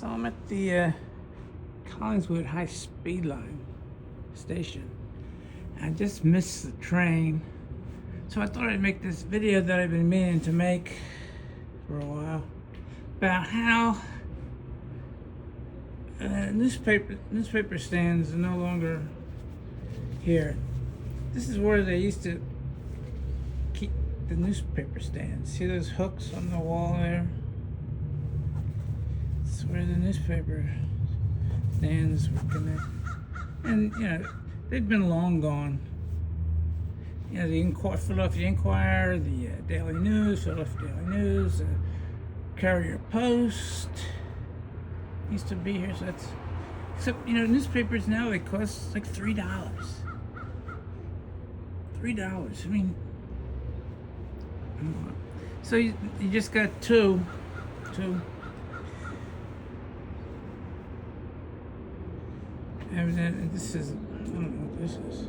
So I'm at the Collingswood High Speed Line station. I just missed the train, so I thought I'd make this video that I've been meaning to make for a while about how newspaper stands are no longer here. This is where they used to keep the newspaper stands. See those hooks on the wall there? That's where the newspaper stands were connected. And, you know, they've been long gone. You know, the Philadelphia Inquirer, the Daily News, Philadelphia Daily News, Courier Post used to be here. So that's, except, you know, newspapers now, they cost like $3. $3. I mean, so you just got two. And then this is, I don't know what this is.